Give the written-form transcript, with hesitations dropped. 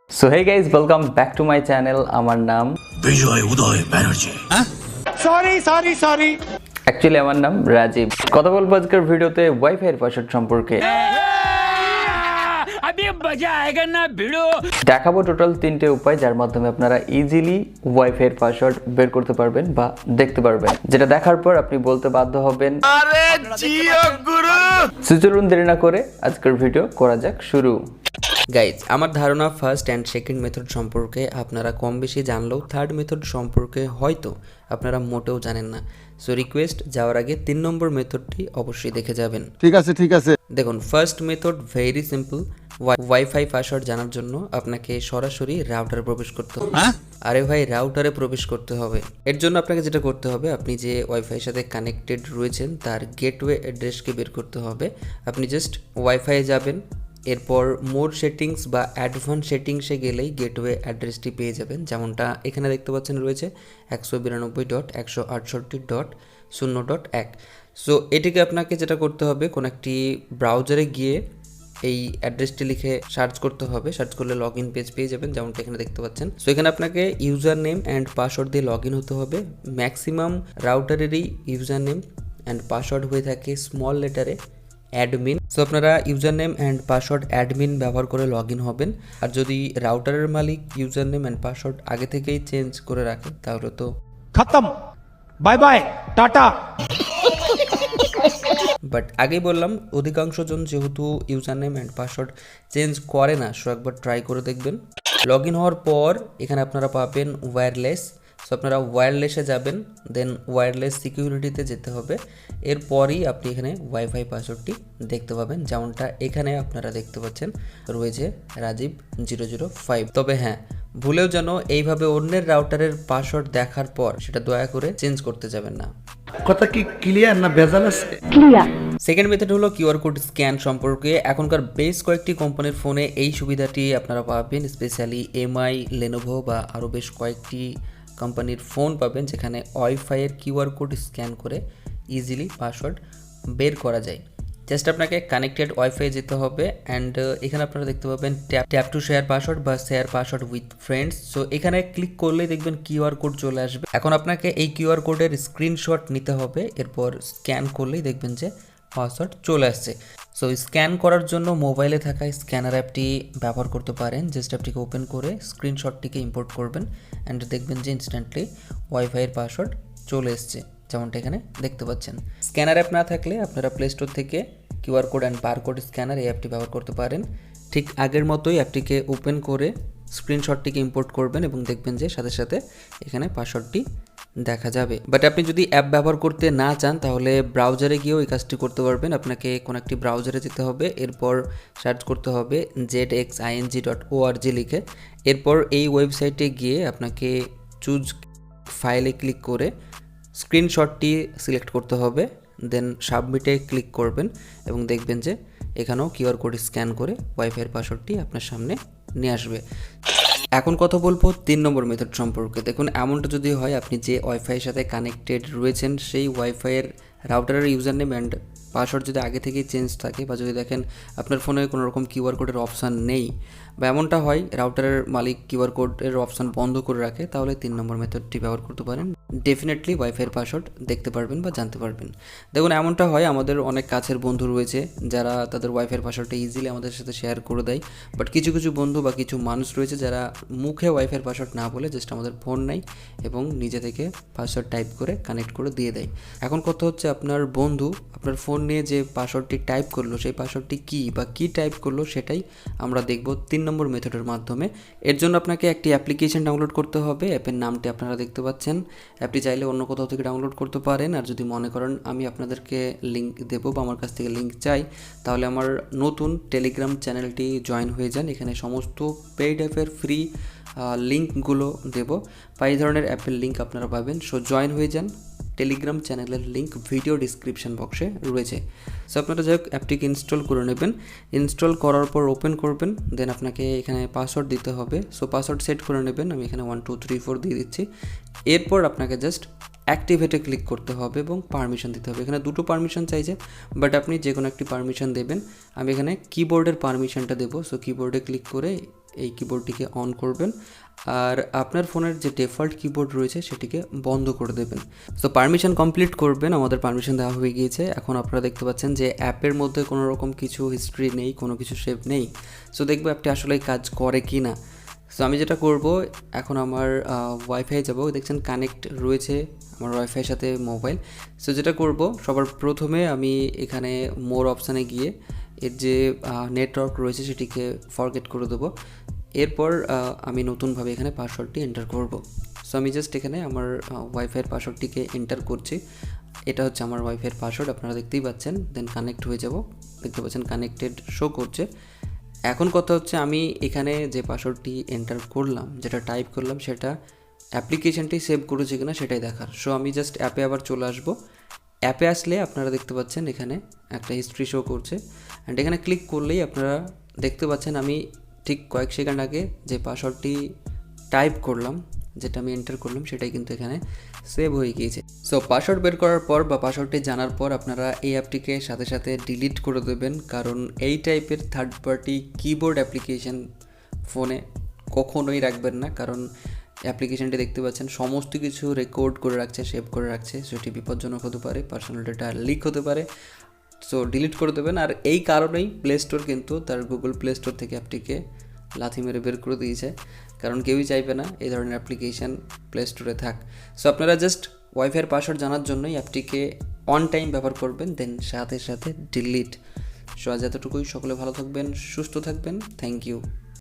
So hey guys, welcome back to my channel. আমার নাম বিজয় উদয় Banerjee. Sorry actually আমার নাম রাজীব। কথা বলবো আজকের ভিডিওতে ওয়াইফাই এর পাসওয়ার্ড সম্পর্কে। দেখাবো টোটাল 3টে উপায় যার মাধ্যমে আপনারা ইজিলি ওয়াইফাই এর পাসওয়ার্ড বের করতে পারবেন বা দেখতে পারবেন, যেটা দেখার পর আপনি বলতে বাধ্য হবেন আরে জিও গুরু। চলুন দেরি না করে আজকের ভিডিও করা যাক শুরু। গাইজ, আমার ধারণা ফার্স্ট অ্যান্ড সেকেন্ড মেথড সম্পর্কে আপনারা কম বেশি জানলেও থার্ড মেথড সম্পর্কে হয়তো আপনারা মোটেও জানেন না। সো রিকোয়েস্ট, যাওয়ার আগে 3 নম্বর মেথডটি অবশ্যই দেখে যাবেন। ঠিক আছে। দেখুন, first method very simple. Wifi password জানার জন্য আপনাকে সরাসরি রাউটারে প্রবেশ করতে হবে। আরে ভাই, রাউটারে প্রবেশ করতে হবে। এর জন্য আপনাকে যেটা করতে হবে, আপনি যে ওয়াইফাইয়ের সাথে কানেক্টেড রয়েছেন তার গেটওয়ে অ্যাড্রেসকে বের করতে হবে। আপনি জাস্ট ওয়াইফাইয়ে যাবেন, এরপর মোর সেটিংস বা অ্যাডভান্স সেটিংসে গেলেই গেটওয়ে অ্যাড্রেসটি পেয়ে যাবেন, যেমনটা এখানে দেখতে পাচ্ছেন রয়েছে 192.168.0.1। সো এটিকে আপনাকে যেটা করতে হবে, কোনো একটি ব্রাউজারে গিয়ে এই অ্যাড্রেসটি লিখে সার্চ করতে হবে। সার্চ করলে লগ ইন পেজ পেয়ে যাবেন, যেমনটা এখানে দেখতে পাচ্ছেন। সো এখানে আপনাকে ইউজার নেম অ্যান্ড পাসওয়ার্ড দিয়ে লগ ইন হতে হবে। ম্যাক্সিমাম রাউটারেরই ইউজার নেম অ্যান্ড পাসওয়ার্ড হয়ে থাকে স্মল লেটারে অ্যাডমিন। সো আপনারা user name and password admin ব্যবহার করে লগ ইন হবেন। আর যদি রাউটারের মালিক ইউজার নেম অ্যান্ড পাসওয়ার্ড আগে থেকেই চেঞ্জ করে রাখে তাহলে তো খতম, বাই বাই, টাটা। বাট আগেই বললাম, অধিকাংশ জন যেহেতু user name and password change করে না, সো একবার ট্রাই করে দেখবেন। লগ ইন হওয়ার পর এখানে আপনারা পাবেন ওয়্যারলেস। সো আপনারা ওয়্যারলেসে যাবেন, দেন ওয়্যারলেস সিকিউরিটিতে যেতে হবে। এরপরই আপনি এখানে ওয়াইফাই পাসওয়ার্ডটি দেখতে পাবেন, যেমনটা এখানে আপনারা দেখতে পাচ্ছেন রয়েছে রাজীব 005। তবে হ্যাঁ, ভুলেও যেন এইভাবে অন্যের রাউটারের পাসওয়ার্ড দেখার পর সেটা দয়া করে চেঞ্জ করতে যাবেন না। কথা কি ক্লিয়ার না ভেজাল আছে? সেকেন্ড মেথড হলো কিউআর কোড স্ক্যান সম্পর্কে। এখনকার বেশ কয়েকটি কোম্পানির ফোনে এই সুবিধাটি আপনারা পাবেন, স্পেশালি এমআই, লেনোভো বা আরও বেশ কয়েকটি কোম্পানির ফোন পাবেন যেখানে ওয়াইফাইয়ের কিউআর কোড স্ক্যান করে ইজিলি পাসওয়ার্ড বের করা যায়। জাস্ট আপনাকে কানেক্টেড ওয়াইফাই যেতে হবে অ্যান্ড এখানে আপনারা দেখতে পাবেন ট্যাপ টু শেয়ার পাসওয়ার্ড বা share password with friends. So এখানে ক্লিক করলেই দেখবেন কিউআর কোড চলে আসবে। এখন আপনাকে এই কিউআর কোডের স্ক্রিনশট নিতে হবে, এরপর স্ক্যান করলেই দেখবেন যে পাসওয়ার্ড চলে আসছে। সো স্ক্যান করার জন্য মোবাইলে থাকা স্ক্যানার অ্যাপটি ব্যবহার করতে পারেন। জাস্ট অ্যাপটিকে ওপেন করে স্ক্রিনশটটিকে ইম্পোর্ট করবেন অ্যান্ড দেখবেন যে ইনস্ট্যান্টলি ওয়াইফাইয়ের পাসওয়ার্ড চলে এসছে, যেমনটা এখানে দেখতে পাচ্ছেন। স্ক্যানার অ্যাপ না থাকলে আপনারা প্লে স্টোর থেকে QR code and barcode scanner এই অ্যাপটি ব্যবহার করতে পারেন। ঠিক আগের মতোই অ্যাপটিকে ওপেন করে স্ক্রিনশটটিকে ইম্পোর্ট করবেন এবং দেখবেন যে সাথে সাথে এখানে পাসওয়ার্ডটি দেখা যাবে। বাট আপনি যদি অ্যাপ ব্যবহার করতে না চান তাহলে ব্রাউজারে গিয়েও এই কাজটি করতে পারবেন। আপনাকে কোনো একটি ব্রাউজারে যেতে হবে, এরপর সার্চ করতে হবে zxing.org লিখে। এরপর এই ওয়েবসাইটে গিয়ে আপনাকে চুজ ফাইলে ক্লিক করে স্ক্রিনশটটি সিলেক্ট করতে হবে, দেন সাবমিটে ক্লিক করবেন এবং দেখবেন যে এখানেও কিউআর কোড স্ক্যান করে ওয়াইফাইয়ের পাসওয়ার্ডটি আপনার সামনে নিয়ে আসবে। এখন কথা বলবো 3 নম্বর মেথড সম্পর্কে। দেখুন, এমনটা যদি হয় আপনি যে ওয়াইফাইয়ের সাথে কানেক্টেড রয়েছেন সেই ওয়াইফাইয়ের রাউটারের ইউজার নেম অ্যান্ড পাসওয়ার্ড যদি আগে থেকেই চেঞ্জ থাকে, বা যদি দেখেন আপনার ফোনে কোনো রকম কিউআর কোডের অপশান নেই, বা এমনটা হয় রাউটারের মালিক কিউআর কোডের অপশান বন্ধ করে রাখে, তাহলে 3 নম্বর মেথডটি ব্যবহার করতে পারেন। ডেফিনেটলি ওয়াইফাইয়ের পাসওয়ার্ড দেখতে পারবেন বা জানতে পারবেন। দেখুন, এমনটা হয় আমাদের অনেক কাছের বন্ধু রয়েছে যারা তাদের ওয়াইফাইয়ের পাসওয়ার্ডটা ইজিলি আমাদের সাথে শেয়ার করে দেয়। বাট কিছু কিছু বন্ধু বা কিছু মানুষ রয়েছে যারা মুখে ওয়াইফাইয়ের পাসওয়ার্ড না বলে জাস্ট আমাদের ফোন নেয় এবং নিজে থেকে পাসওয়ার্ড টাইপ করে কানেক্ট করে দিয়ে দেয়। এখন কথা হচ্ছে, আপনার বন্ধু আপনার ফোন নিয়ে যে পাসওয়ার্ডটি টাইপ করলো সেই পাসওয়ার্ডটি কী বা কী টাইপ করলো সেটাই আমরা দেখব 3 নম্বর মেথডের মাধ্যমে। এর জন্য আপনাকে একটি অ্যাপ্লিকেশন ডাউনলোড করতে হবে। অ্যাপের নামটি আপনারা দেখতে পাচ্ছেন। অ্যাপটি চাইলে অন্য কোথাও থেকে ডাউনলোড করতে পারেন। আর যদি মনে করেন আমি আপনাদেরকে লিঙ্ক দেবো বা আমার কাছ থেকে লিঙ্ক চাই, তাহলে আমার নতুন টেলিগ্রাম চ্যানেলটি জয়েন হয়ে যান। এখানে সমস্ত পেইড অ্যাপের ফ্রি লিঙ্কগুলো দেবো বা এই ধরনের অ্যাপের লিঙ্ক আপনারা পাবেন। সো জয়েন হয়ে যান। টেলিগ্রাম চ্যানেলের লিঙ্ক ভিডিও ডিসক্রিপশন বক্সে রয়েছে। সো আপনারা যাই হোক অ্যাপটিকে ইনস্টল করে নেবেন। ইনস্টল করার পর ওপেন করবেন, দেন আপনাকে এখানে পাসওয়ার্ড দিতে হবে। সো পাসওয়ার্ড সেট করে নেবেন। আমি এখানে 1 2 3 4 দিয়ে দিচ্ছি। এরপর আপনাকে জাস্ট অ্যাক্টিভেটে ক্লিক করতে হবে এবং পারমিশন দিতে হবে। এখানে দুটো পারমিশন চাইছে, বাট আপনি যে কোনো একটি পারমিশন দেবেন। আমি এখানে কিবোর্ডের পারমিশনটা দেবো। সো কিবোর্ডে ক্লিক করে এই কিবোর্ডটিকে অন করবেন আর আপনার ফোনের যে ডিফল্ট কিবোর্ড রয়েছে সেটিকে বন্ধ করে দেবেন। সো পারমিশন কমপ্লিট করবেন, আমাদের পারমিশন দেওয়া হয়ে গিয়েছে। এখন আপনারা দেখতে পাচ্ছেন যে অ্যাপের মধ্যে কোনো রকম কিছু হিস্ট্রি নেই, কোনো কিছু সেভ নেই। সো দেখবো অ্যাপটি আসলে কাজ করে কি না। সো আমি যেটা করব, এখন আমার ওয়াইফাই যাব, দেখছেন কানেক্ট রয়েছে আমার ওয়াইফাইয়ের সাথে মোবাইল। সো যেটা করব, সবার প্রথমে আমি এখানে মোর অপশানে গিয়ে এর যে নেটওয়ার্ক রয়েছে সেটিকে ফরগেট করে দেবো। এরপর আমি নতুনভাবে এখানে পাসওয়ার্ডটি এন্টার করব। সো আমি জাস্ট এখানে আমার ওয়াইফাইয়ের পাসওয়ার্ডটিকে এন্টার করছি। এটা হচ্ছে আমার ওয়াইফাইয়ের পাসওয়ার্ড, আপনারা দেখতেই পাচ্ছেন। দেন কানেক্ট হয়ে যাব, দেখতে পাচ্ছেন কানেক্টেড শো করছে। এখন কথা হচ্ছে আমি এখানে যে পাসওয়ার্ডটি এন্টার করলাম, যেটা টাইপ করলাম, সেটা অ্যাপ্লিকেশনটি সেভ করেছে কিনা সেটাই দেখার। সো আমি জাস্ট অ্যাপে আবার চলে আসবো। অ্যাপে আসলে আপনারা দেখতে পাচ্ছেন এখানে একটা হিস্ট্রি শো করছে, অ্যান্ড এখানে ক্লিক করলেই আপনারা দেখতে পাচ্ছেন আমি ঠিক কয়েক সেকেন্ড আগে যে পাসওয়ার্ডটি টাইপ করলাম, যেটা আমি এন্টার করলাম, সেটাই কিন্তু এখানে সেভ হয়ে গিয়েছে। সো পাসওয়ার্ড বের করার পর বা পাসওয়ার্ডটি জানার পর আপনারা এই অ্যাপটিকে সাথে সাথে ডিলিট করে দেবেন, কারণ এই টাইপের থার্ড পার্টি কিবোর্ড অ্যাপ্লিকেশন ফোনে কখনোই রাখবেন না। কারণ অ্যাপ্লিকেশনটি দেখতে পাচ্ছেন সমস্ত কিছু রেকর্ড করে রাখছে, সেভ করে রাখছে। সেটি বিপজ্জনক হতে পারে, পার্সোনাল ডেটা লিক হতে পারে। সো ডিলিট করে দেবেন। আর এই কারণেই প্লে স্টোর কিন্তু তার গুগল প্লে স্টোর থেকে অ্যাপটিকে লাথি মেরে বের করে দিয়েছে, কারণ কেউই চাইবে না এই ধরনের অ্যাপ্লিকেশান প্লে স্টোরে থাক। সো আপনারা জাস্ট ওয়াইফাইয়ের পাসওয়ার্ড জানার জন্যই অ্যাপটিকে অন টাইম ব্যবহার করবেন, দেন সাথে সাথে ডিলিট। সো আজ এতটুকুই, সকলে ভালো থাকবেন, সুস্থ থাকবেন, থ্যাংক ইউ।